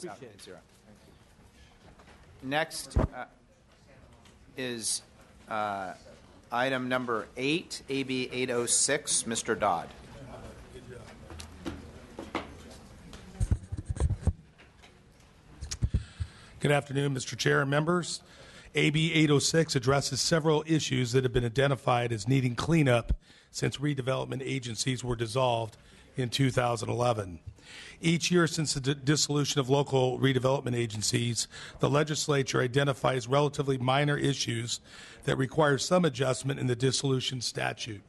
Passes out 8-0. Next is item number 8, AB 806. Mr. Dodd. Good afternoon, Mr. Chair and members. AB 806 addresses several issues that have been identified as needing cleanup since redevelopment agencies were dissolved in 2011. Each year since the dissolution of local redevelopment agencies, the legislature identifies relatively minor issues that require some adjustment in the dissolution statute.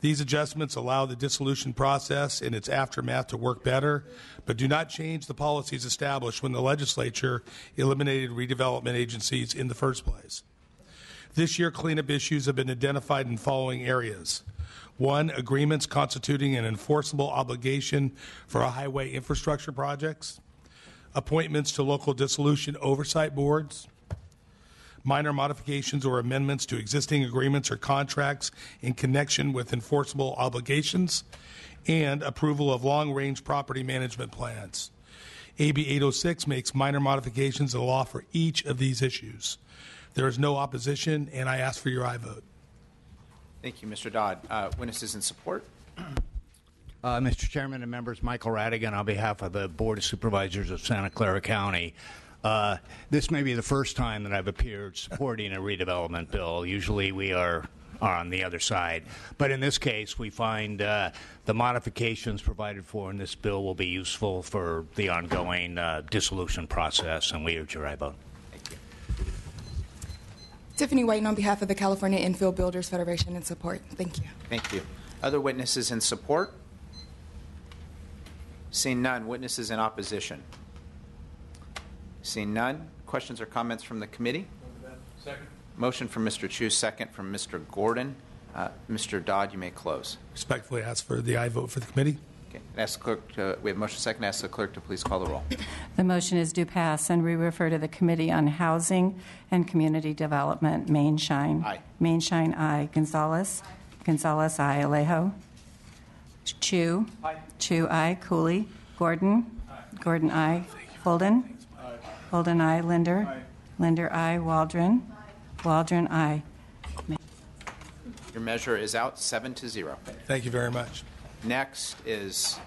These adjustments allow the dissolution process and its aftermath to work better, but do not change the policies established when the legislature eliminated redevelopment agencies in the first place. This year, cleanup issues have been identified in following areas. 1, agreements constituting an enforceable obligation for highway infrastructure projects, appointments to local dissolution oversight boards, minor modifications or amendments to existing agreements or contracts in connection with enforceable obligations, and approval of long-range property management plans. AB 806 makes minor modifications to the law for each of these issues. There is no opposition, and I ask for your aye vote. Thank you, Mr. Dodd. Witnesses in support? Mr. Chairman and members, Michael Radigan on behalf of the Board of Supervisors of Santa Clara County. This may be the first time that I've appeared supporting a redevelopment bill. Usually we are on the other side. But in this case, we find the modifications provided for in this bill will be useful for the ongoing dissolution process, and we urge your aye vote. Thank you. Tiffany Whiten on behalf of the California Infill Builders Federation in support. Thank you. Thank you. Other witnesses in support? Seeing none. Witnesses in opposition? Seeing none. Questions or comments from the committee? Second. Motion from Mr. Chu, second from Mr. Gordon. Mr. Dodd, you may close. Respectfully ask for the aye vote for the committee. Okay. Ask the clerk we have motion second. Ask the clerk to please call the roll. The motion is due pass, and we refer to the Committee on Housing and Community Development. Mainshine. Aye. Mainshine, aye. Gonzalez. Aye. Gonzalez, aye. Alejo. Chu. Aye. Chu, aye. Cooley. Gordon. Aye. Gordon, aye. Holden. Aye. Holden, aye. Linder. Aye. Linder, aye. Waldron. Waldron, aye. Your measure is out 7-0. Thank you very much. Next is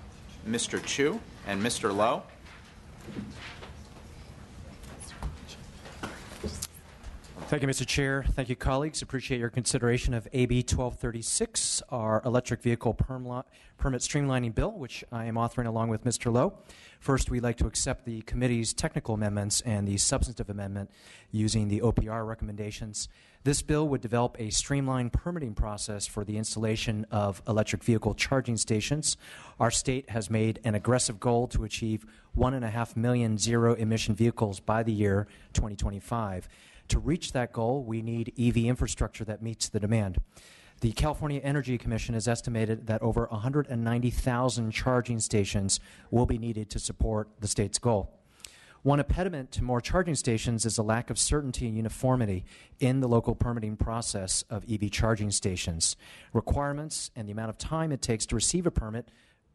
Mr. Chu and Mr. Lowe. Thank you, Mr. Chair. Thank you, colleagues. Appreciate your consideration of AB 1236, our electric vehicle permit streamlining bill, which I am authoring along with Mr. Lowe. First, we'd like to accept the committee's technical amendments and the substantive amendment using the OPR recommendations. This bill would develop a streamlined permitting process for the installation of electric vehicle charging stations. Our state has made an aggressive goal to achieve 1.5 million zero-emission vehicles by the year 2025. To reach that goal, we need EV infrastructure that meets the demand. The California Energy Commission has estimated that over 190,000 charging stations will be needed to support the state's goal. One impediment to more charging stations is a lack of certainty and uniformity in the local permitting process of EV charging stations. Requirements and the amount of time it takes to receive a permit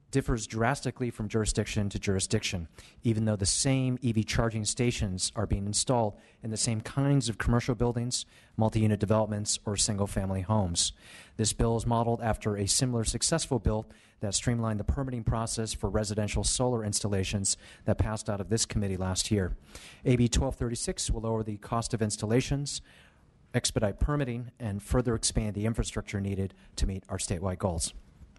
differs drastically from jurisdiction to jurisdiction, even though the same EV charging stations are being installed in the same kinds of commercial buildings, multi-unit developments, or single-family homes. This bill is modeled after a similar successful bill that streamlined the permitting process for residential solar installations that passed out of this committee last year. AB 1236 will lower the cost of installations, expedite permitting, and further expand the infrastructure needed to meet our statewide goals.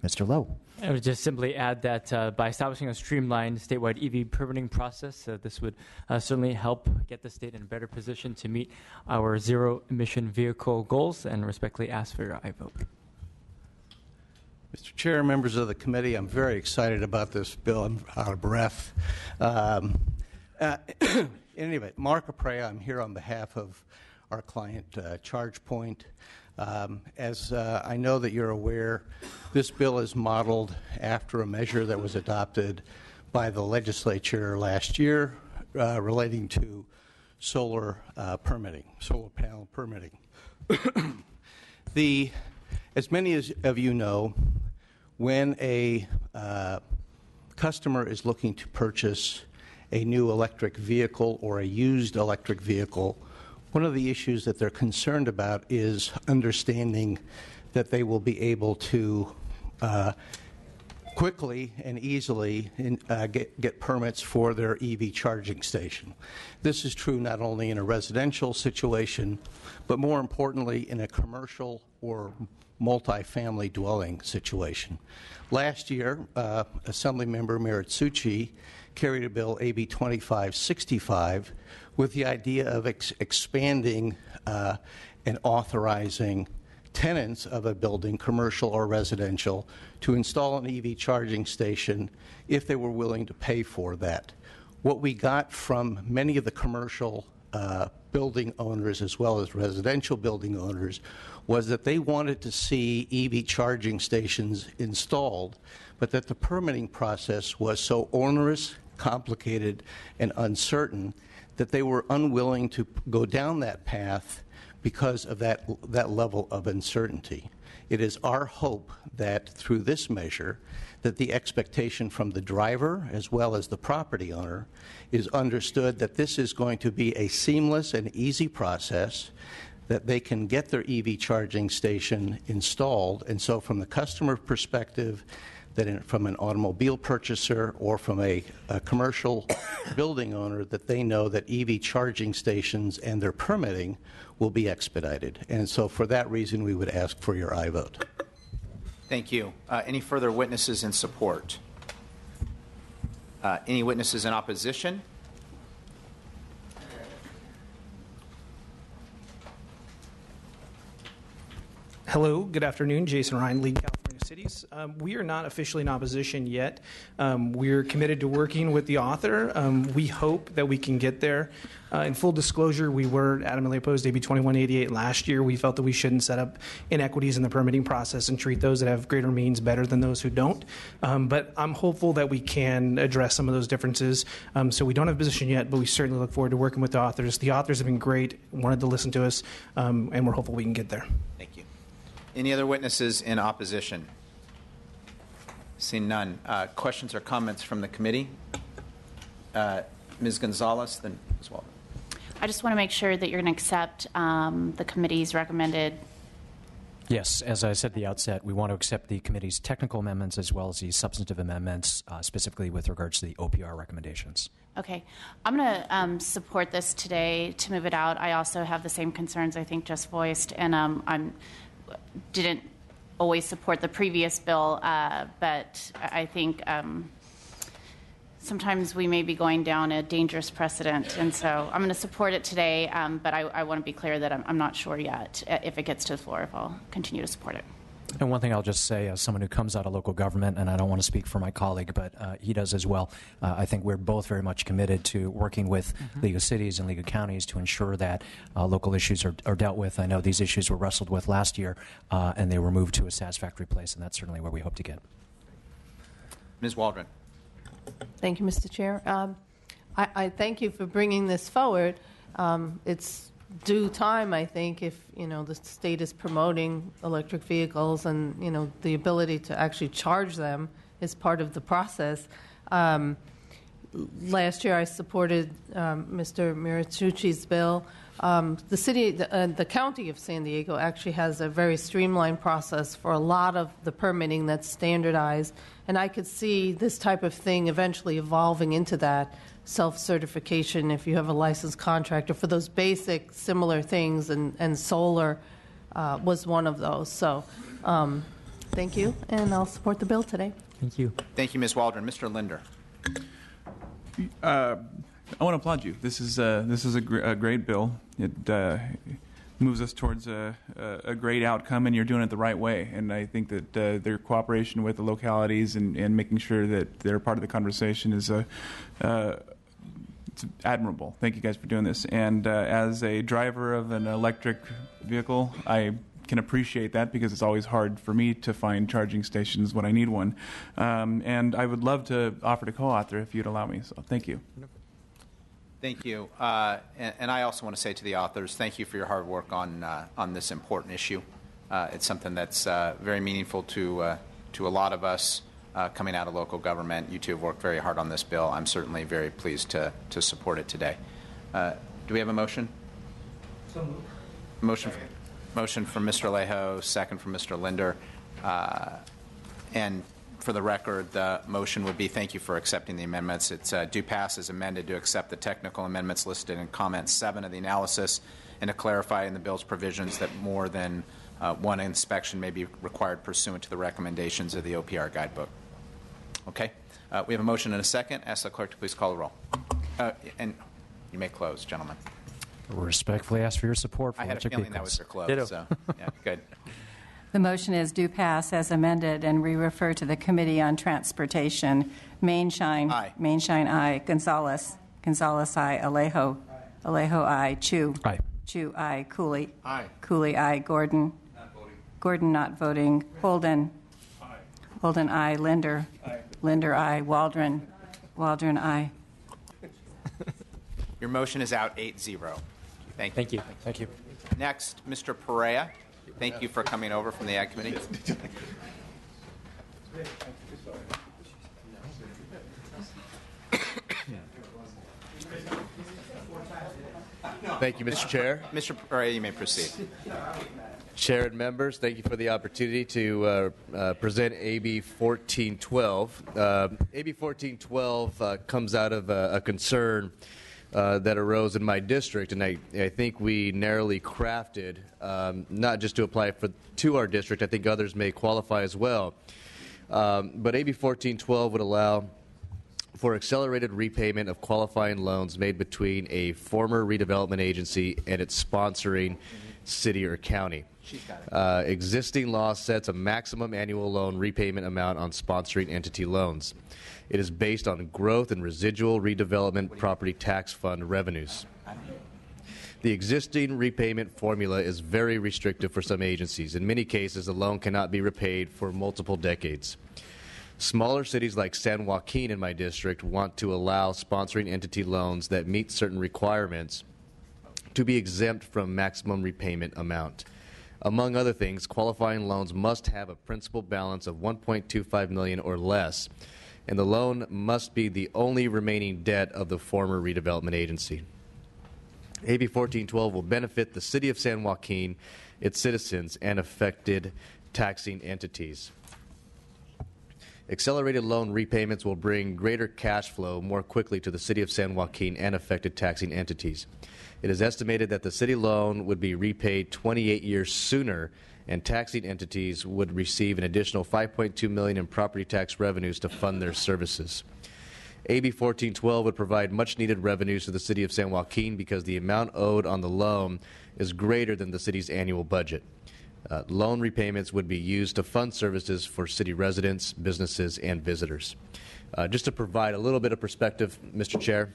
Mr. Lowe. I would just simply add that by establishing a streamlined statewide EV permitting process, this would certainly help get the state in a better position to meet our zero-emission vehicle goals, and respectfully ask for your aye vote. Mr. Chair, members of the committee, I'm very excited about this bill. I'm out of breath. In any event, Mark Aprea, I'm here on behalf of our client, ChargePoint. As I know that you're aware, this bill is modeled after a measure that was adopted by the legislature last year relating to solar permitting, solar panel permitting. As many of you know, when a customer is looking to purchase a new electric vehicle or a used electric vehicle, one of the issues that they're concerned about is understanding that they will be able to quickly and easily get permits for their EV charging station. This is true not only in a residential situation, but more importantly in a commercial or multi-family dwelling situation. Last year, Assemblymember Miritsuchi carried a bill, AB 2565, with the idea of expanding and authorizing tenants of a building, commercial or residential, to install an EV charging station if they were willing to pay for that. What we got from many of the commercial building owners as well as residential building owners was that they wanted to see EV charging stations installed, but that the permitting process was so onerous, complicated, and uncertain that they were unwilling to go down that path because of that level of uncertainty. It is our hope that through this measure that the expectation from the driver as well as the property owner is understood that this is going to be a seamless and easy process, that they can get their EV charging station installed. And so from the customer perspective, that from an automobile purchaser or from a commercial building owner, that they know that EV charging stations and their permitting will be expedited. And so for that reason, we would ask for your aye vote. Thank you. Any further witnesses in support? Any witnesses in opposition? Hello, good afternoon. Jason Ryan, League California Cities. We are not officially in opposition yet. We're committed to working with the author. We hope that we can get there. In full disclosure, we were adamantly opposed to AB 2188 last year. We felt that we shouldn't set up inequities in the permitting process and treat those that have greater means better than those who don't. But I'm hopeful that we can address some of those differences. So we don't have a position yet, but we certainly look forward to working with the authors. The authors have been great, wanted to listen to us, and we're hopeful we can get there. Thank you. Any other witnesses in opposition? Seeing none. Questions or comments from the committee? Ms. Gonzalez, then Ms. Walden. I just want to make sure that you're going to accept the committee's recommended. Yes, as I said at the outset, we want to accept the committee's technical amendments as well as the substantive amendments, specifically with regards to the OPR recommendations. Okay. I'm going to support this today to move it out. I also have the same concerns I think just voiced, and I didn't always support the previous bill, but I think sometimes we may be going down a dangerous precedent, and so I'm going to support it today, but I want to be clear that I'm not sure yet if it gets to the floor if I'll continue to support it. And one thing I'll just say, as someone who comes out of local government, and I don't want to speak for my colleague, but he does as well, I think we're both very much committed to working with League of Cities and League of Counties to ensure that local issues are dealt with. I know these issues were wrestled with last year, and they were moved to a satisfactory place, and that's certainly where we hope to get. Ms. Waldron. Thank you, Mr. Chair. I thank you for bringing this forward. It's due time, I think, if the state is promoting electric vehicles and the ability to actually charge them is part of the process. Last year, I supported Mr. Miritsuchi's bill. The county of San Diego actually has a very streamlined process for a lot of the permitting that's standardized, and I could see this type of thing eventually evolving into that self-certification if you have a licensed contractor for those basic similar things, and solar was one of those. So thank you, and I'll support the bill today. Thank you. Thank you, Ms. Waldron. Mr. Linder. I want to applaud you. This is a great bill. It moves us towards a great outcome, and you're doing it the right way. And I think that their cooperation with the localities and making sure that they're part of the conversation is it's admirable. Thank you guys for doing this. And as a driver of an electric vehicle, I can appreciate that because it's always hard for me to find charging stations when I need one. And I would love to offer to co-author if you'd allow me. So thank you. Thank you. And I also want to say to the authors, thank you for your hard work on this important issue. It's something that's very meaningful to a lot of us coming out of local government. You two have worked very hard on this bill. I'm certainly very pleased to support it today. Do we have a motion? So moved. Motion from Mr. Alejo, second from Mr. Linder. And for the record, the motion would be thank you for accepting the amendments. It's do pass as amended to accept the technical amendments listed in comment 7 of the analysis and to clarify in the bill's provisions that more than one inspection may be required pursuant to the recommendations of the OPR guidebook. Okay. We have a motion and a second. Ask the clerk to please call the roll. And you may close, gentlemen. Respectfully ask for your support for I had a electric feeling that vehicles. was your close. Ditto. So, yeah, good. The motion is do pass as amended, and we refer to the Committee on Transportation. Mainshine. Aye. Mainshine, aye. Gonzalez. Gonzalez, aye. Alejo. Alejo, aye. Chu. Aye. Chu, aye. Cooley. Aye. Cooley, aye. Gordon. Not voting. Gordon, not voting. Holden. Aye. Holden, aye. Linder. Aye. Linder, aye. Waldron. Waldron, aye. Your motion is out 8-0. Thank you. Thank you. Thank you. Next, Mr. Perea. Thank you for coming over from the Ag Committee. Thank you, Mr. Chair. Mr. Perea, you may proceed. Chair and members, thank you for the opportunity to present AB 1412. AB 1412 comes out of a concern that arose in my district, and I think we narrowly crafted, not just to apply to our district, I think others may qualify as well. But AB 1412 would allow for accelerated repayment of qualifying loans made between a former redevelopment agency and its sponsoring city or county. Existing law sets a maximum annual loan repayment amount on sponsoring entity loans. It is based on growth and residual redevelopment property tax fund revenues. The existing repayment formula is very restrictive for some agencies. In many cases, the loan cannot be repaid for multiple decades. Smaller cities like San Joaquin in my district want to allow sponsoring entity loans that meet certain requirements to be exempt from maximum repayment amount. Among other things, qualifying loans must have a principal balance of $1.25 million or less, and the loan must be the only remaining debt of the former redevelopment agency. AB 1412 will benefit the City of San Joaquin, its citizens, and affected taxing entities. Accelerated loan repayments will bring greater cash flow more quickly to the City of San Joaquin and affected taxing entities. It is estimated that the city loan would be repaid 28 years sooner, and taxing entities would receive an additional $5.2 million in property tax revenues to fund their services. AB 1412 would provide much-needed revenues to the City of San Joaquin because the amount owed on the loan is greater than the city's annual budget. Loan repayments would be used to fund services for city residents, businesses, and visitors. Just to provide a little bit of perspective, Mr. Chair,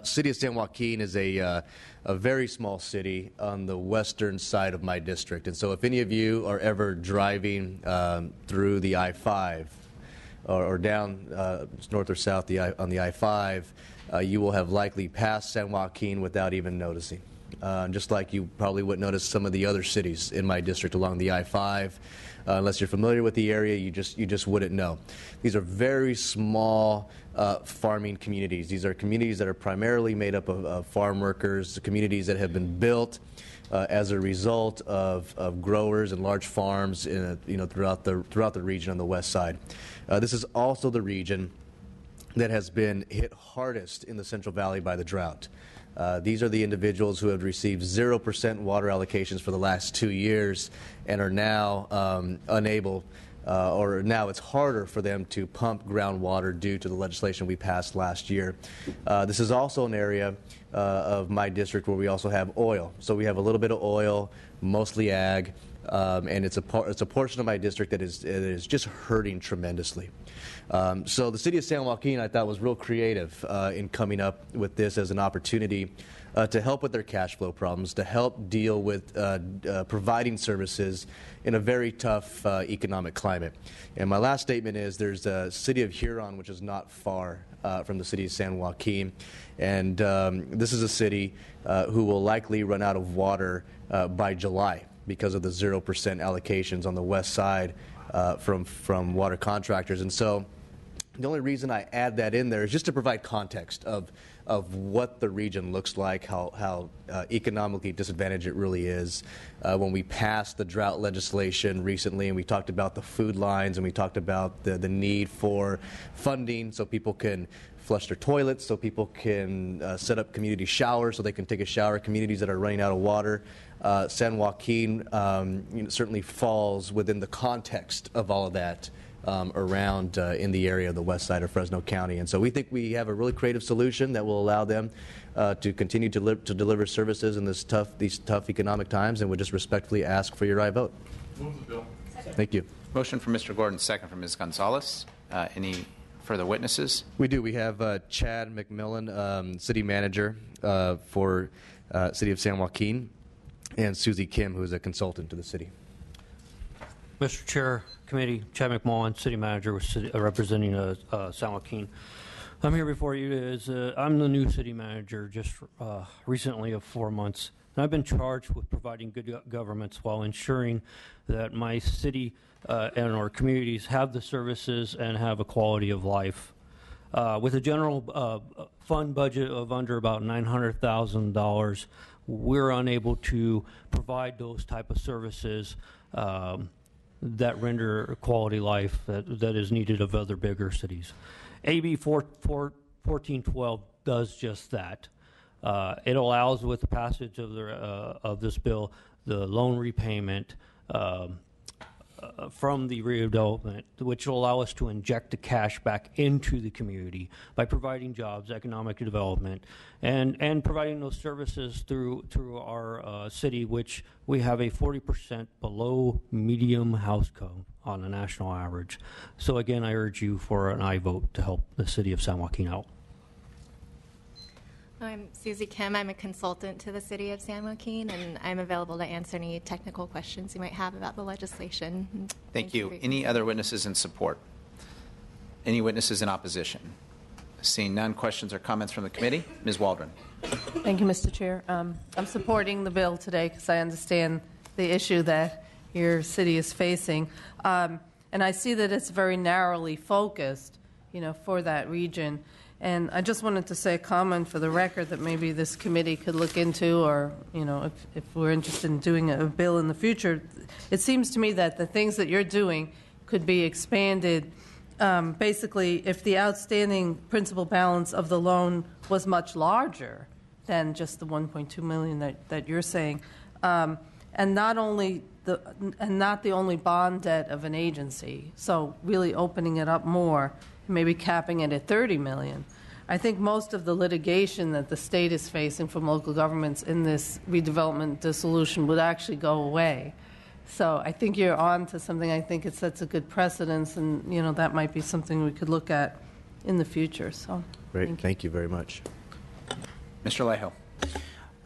City of San Joaquin is a very small city on the western side of my district. And so if any of you are ever driving through the I-5 or down north or south on the I-5, you will have likely passed San Joaquin without even noticing. Just like you probably wouldn't notice some of the other cities in my district along the I-5. Unless you're familiar with the area, you just wouldn't know. These are very small farming communities. These are communities that are primarily made up of farm workers, communities that have been built as a result of growers and large farms throughout the region on the west side. This is also the region that has been hit hardest in the Central Valley by the drought. These are the individuals who have received 0% water allocations for the last 2 years and are now unable, or now it's harder for them to pump groundwater due to the legislation we passed last year. This is also an area of my district where we also have oil. So we have a little bit of oil, mostly ag, and it's a portion of my district that is just hurting tremendously. So the City of San Joaquin, I thought, was real creative in coming up with this as an opportunity to help with their cash flow problems, to help deal with providing services in a very tough economic climate. And my last statement is there's a City of Huron, which is not far from the City of San Joaquin, and this is a city who will likely run out of water by July because of the 0% allocations on the west side from water contractors. And so the only reason I add that in there is just to provide context of what the region looks like, how economically disadvantaged it really is. When we passed the drought legislation recently, and we talked about the food lines, and we talked about the need for funding so people can flush their toilets, so people can set up community showers so they can take a shower, communities that are running out of water. San Joaquin certainly falls within the context of all of that. Around in the area of the west side of Fresno County. And so we think we have a really creative solution that will allow them to continue to deliver services in these tough economic times, and would just respectfully ask for your aye vote. Move the bill. Thank you. Motion from Mr. Gordon, second from Ms. Gonzalez. Any further witnesses? We do. We have Chad McMillan, City Manager for City of San Joaquin, and Susie Kim, who is a consultant to the city. Mr. Chair, Committee, Chad McMullen, City Manager representing San Joaquin. I'm here before you I'm the new City Manager just recently of 4 months. And I've been charged with providing good governments while ensuring that my city and our communities have the services and have a quality of life. With a general fund budget of under about $900,000, we're unable to provide those type of services that render quality life that is needed of other bigger cities. AB 1412 does just that. It allows, with the passage of this bill, the loan repayment from the redevelopment, which will allow us to inject the cash back into the community by providing jobs, economic development, and providing those services through our city, which we have a 40% below medium house code on the national average. So again, I urge you for an aye vote to help the city of San Joaquin out. I'm Susie Kim. I'm a consultant to the City of San Joaquin, and I'm available to answer any technical questions you might have about the legislation. Thank you. Any other witnesses in support? Any witnesses in opposition? Seeing none, questions or comments from the committee? Ms. Waldron. Thank you, Mr. Chair. I'm supporting the bill today because I understand the issue that your city is facing. And I see that it's very narrowly focused, for that region. And I just wanted to say a comment for the record that maybe this committee could look into, or, if we're interested in doing a bill in the future. It seems to me that the things that you're doing could be expanded. Basically, if the outstanding principal balance of the loan was much larger than just the $1.2 million that you're saying, and not the only bond debt of an agency, so really opening it up more, maybe capping it at $30 million. I think most of the litigation that the state is facing from local governments in this redevelopment dissolution would actually go away. So I think you're on to something. I think it sets a good precedence, and that might be something we could look at in the future. So great, thank you very much. Mr. Lejo.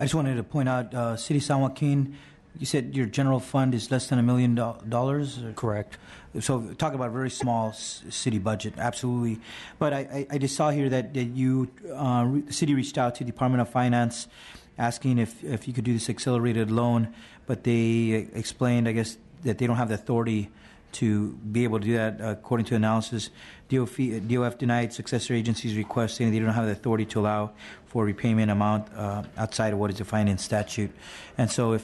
I just wanted to point out, City of San Joaquin, you said your general fund is less than $1 million? Correct. So talk about a very small city budget, absolutely. But I just saw here that you, the city reached out to the Department of Finance asking if you could do this accelerated loan, but they explained, I guess, that they don't have the authority to be able to do that. According to analysis, DOF denied successor agencies' request, saying they don't have the authority to allow for repayment amount outside of what is defined in statute. And so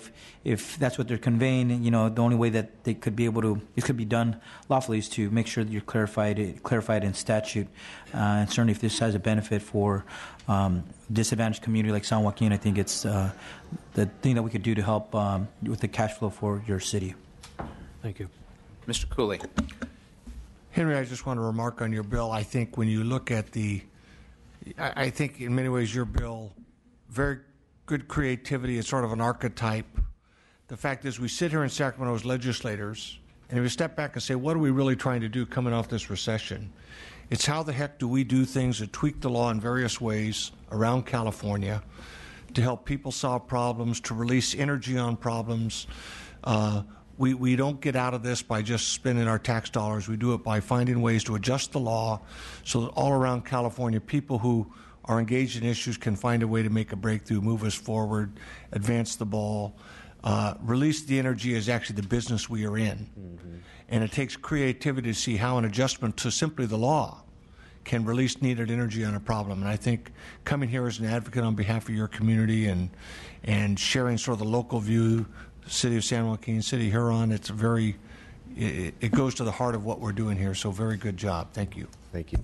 if that's what they're conveying, the only way that they could be able to, it could be done lawfully, is to make sure that you're clarified in statute. And certainly if this has a benefit for disadvantaged community like San Joaquin, I think it's the thing that we could do to help with the cash flow for your city. Thank you. Mr. Cooley. Henry, I just want to remark on your bill. I think when you look at I think in many ways your bill, very good creativity. It's sort of an archetype. The fact is we sit here in Sacramento as legislators, and if we step back and say, what are we really trying to do coming off this recession? It's how the heck do we do things that tweak the law in various ways around California to help people solve problems, to release energy on problems. We don't get out of this by just spending our tax dollars. We do it by finding ways to adjust the law so that all around California, people who are engaged in issues can find a way to make a breakthrough, move us forward, advance the ball. release the energy is actually the business we are in. And it takes creativity to see how an adjustment to simply the law can release needed energy on a problem. And I think coming here as an advocate on behalf of your community and sharing sort of the local view, City of San Joaquin, City of Huron, it goes to the heart of what we're doing here. So very good job. Thank you. Thank you.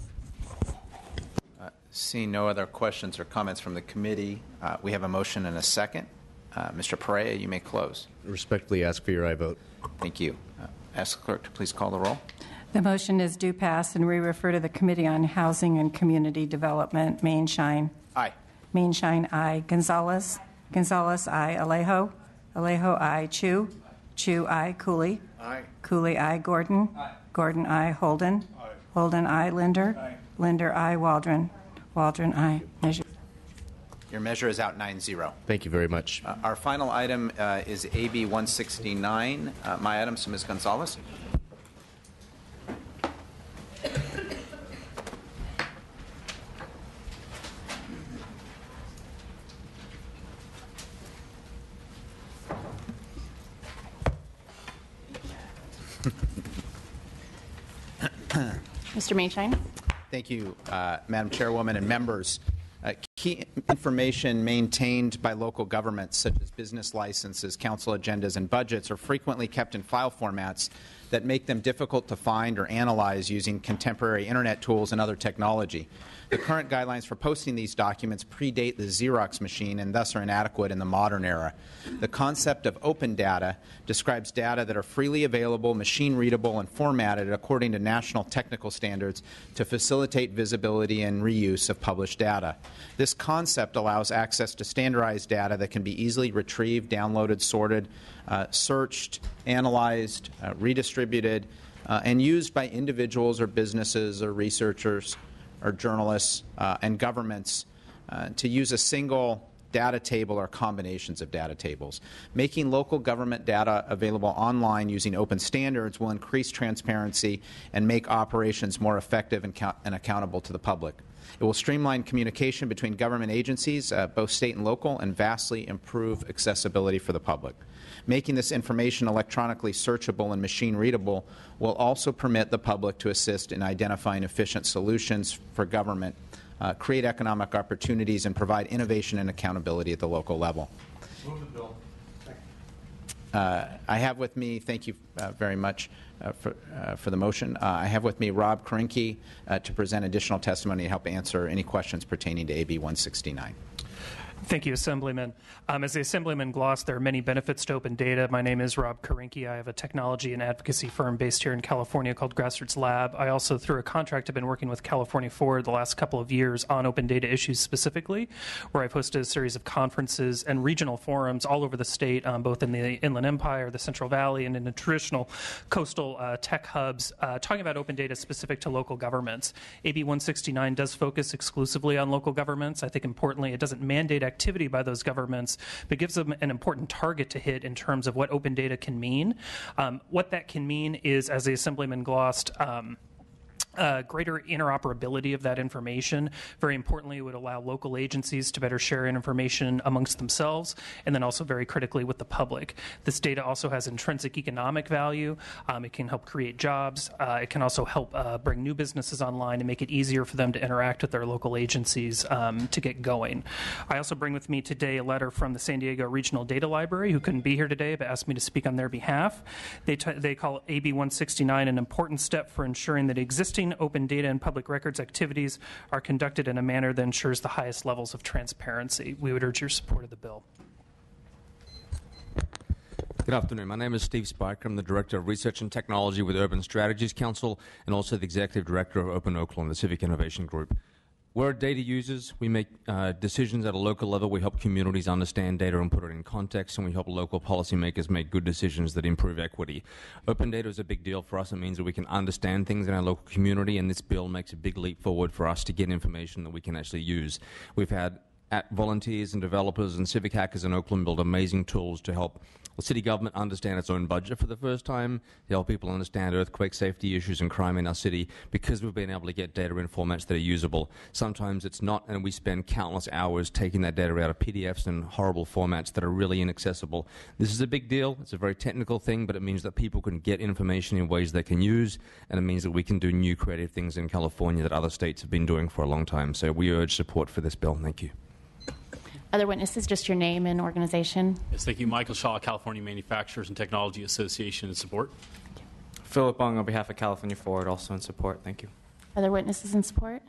Seeing no other questions or comments from the committee, we have a motion and a second. Mr. Perea, you may close. Respectfully ask for your aye vote. Thank you. Ask the clerk to please call the roll. The motion is due pass, and we refer to the Committee on Housing and Community Development. Mainshine. Aye. Mainshine, aye. Gonzalez. Gonzalez, aye. Alejo. Alejo, aye. Chu. Chu, aye. Cooley. Aye. Cooley, aye. Gordon. Aye. Gordon, aye. Holden. Aye. Holden, aye. Linder. Aye. Linder, aye. Waldron. Waldron, aye. Measure. Your measure is out 9-0. Thank you very much. Our final item is AB 169. My item, so Ms. Gonzalez. Mr. Mainshine. Thank you, Madam Chairwoman and members. Key information maintained by local governments, such as business licenses, council agendas, and budgets, are frequently kept in file formats that make them difficult to find or analyze using contemporary internet tools and other technology. The current guidelines for posting these documents predate the Xerox machine and thus are inadequate in the modern era. The concept of open data describes data that are freely available, machine-readable, and formatted according to national technical standards to facilitate visibility and reuse of published data. This concept allows access to standardized data that can be easily retrieved, downloaded, sorted, searched, analyzed, redistributed, and used by individuals or businesses or researchers or journalists and governments to use a single data table or combinations of data tables. Making local government data available online using open standards will increase transparency and make operations more effective and accountable to the public. It will streamline communication between government agencies, both state and local, and vastly improve accessibility for the public. Making this information electronically searchable and machine-readable will also permit the public to assist in identifying efficient solutions for government, create economic opportunities, and provide innovation and accountability at the local level. Move the bill. I have with me, thank you very much for the motion. I have with me Rob Karinke to present additional testimony to help answer any questions pertaining to AB 169. Thank you, Assemblyman. As the Assemblyman glossed, there are many benefits to open data. My name is Rob Karinke. I have a technology and advocacy firm based here in California called Grassroots Lab. I also, through a contract, have been working with California Forward the last couple of years on open data issues specifically, where I've hosted a series of conferences and regional forums all over the state, both in the Inland Empire, the Central Valley, and in the traditional coastal tech hubs, talking about open data specific to local governments. AB 169 does focus exclusively on local governments. I think importantly, it doesn't mandate activity by those governments, but gives them an important target to hit in terms of what open data can mean. What that can mean is, as the Assemblyman glossed, greater interoperability of that information. Very importantly, it would allow local agencies to better share information amongst themselves, and then also very critically with the public. This data also has intrinsic economic value. It can help create jobs. It can also help bring new businesses online and make it easier for them to interact with their local agencies to get going. I also bring with me today a letter from the San Diego Regional Data Library, who couldn't be here today but asked me to speak on their behalf. They call AB 169 an important step for ensuring that existing open data and public records activities are conducted in a manner that ensures the highest levels of transparency. We would urge your support of the bill. Good afternoon. My name is Steve Spiker. I'm the Director of Research and Technology with Urban Strategies Council and also the Executive Director of Open Oakland, the Civic Innovation Group. We're data users. We make decisions at a local level. We help communities understand data and put it in context, and we help local policymakers make good decisions that improve equity. Open data is a big deal for us. It means that we can understand things in our local community, and this bill makes a big leap forward for us to get information that we can actually use. We've had volunteers and developers and civic hackers in Oakland build amazing tools to help the city government understand its own budget for the first time, to help people understand earthquake safety issues and crime in our city, because we've been able to get data in formats that are usable. Sometimes it's not, and we spend countless hours taking that data out of PDFs and horrible formats that are really inaccessible. This is a big deal. It's a very technical thing, but it means that people can get information in ways they can use, and it means that we can do new creative things in California that other states have been doing for a long time. So we urge support for this bill. Thank you. Other witnesses, just your name and organization. Yes, thank you. Michael Shaw, California Manufacturers and Technology Association, in support. Philip Ung on behalf of California Forward, also in support. Thank you. Other witnesses in support?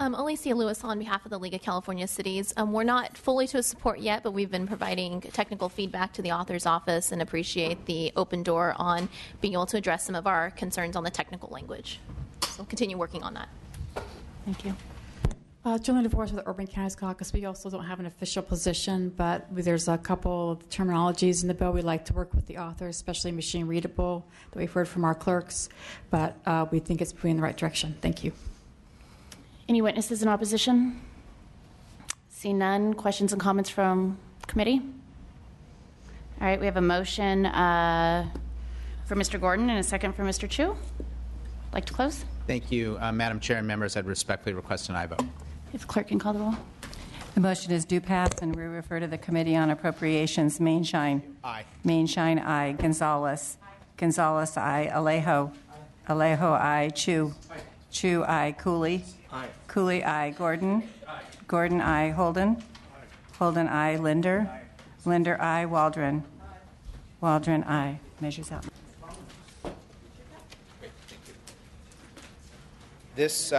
Alicia Lewis on behalf of the League of California Cities. We're not fully to support yet, but we've been providing technical feedback to the author's office and appreciate the open door on being able to address some of our concerns on the technical language. So we'll continue working on that. Thank you. Julian DeVores with the Urban Counties Caucus. We also don't have an official position, but there's a couple of terminologies in the bill we'd like to work with the author, especially machine readable, that we've heard from our clerks, but we think it's moving in the right direction. Thank you. Any witnesses in opposition? See none. Questions and comments from committee? All right, we have a motion for Mr. Gordon and a second for Mr. Chu. Like to close? Thank you, Madam Chair and members. I'd respectfully request an aye vote. If the clerk can call the roll. The motion is due pass, and we refer to the Committee on Appropriations. Mainshine. Aye. Mainshine, aye. Gonzalez. Gonzalez, aye. Alejo. Alejo, aye. Chu. Chu, aye. Cooley. Aye. Cooley, aye. Gordon. Gordon, aye. Holden. Holden, aye. Linder. Linder, aye. Waldron. Waldron, aye. Measures out. This,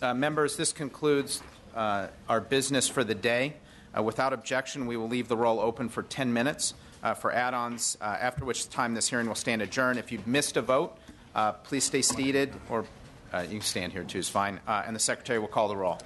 members, this concludes our business for the day. Without objection, we will leave the roll open for 10 minutes for add-ons, after which time this hearing will stand adjourned. If you've missed a vote, please stay seated, or you can stand here too, is fine, and the Secretary will call the roll.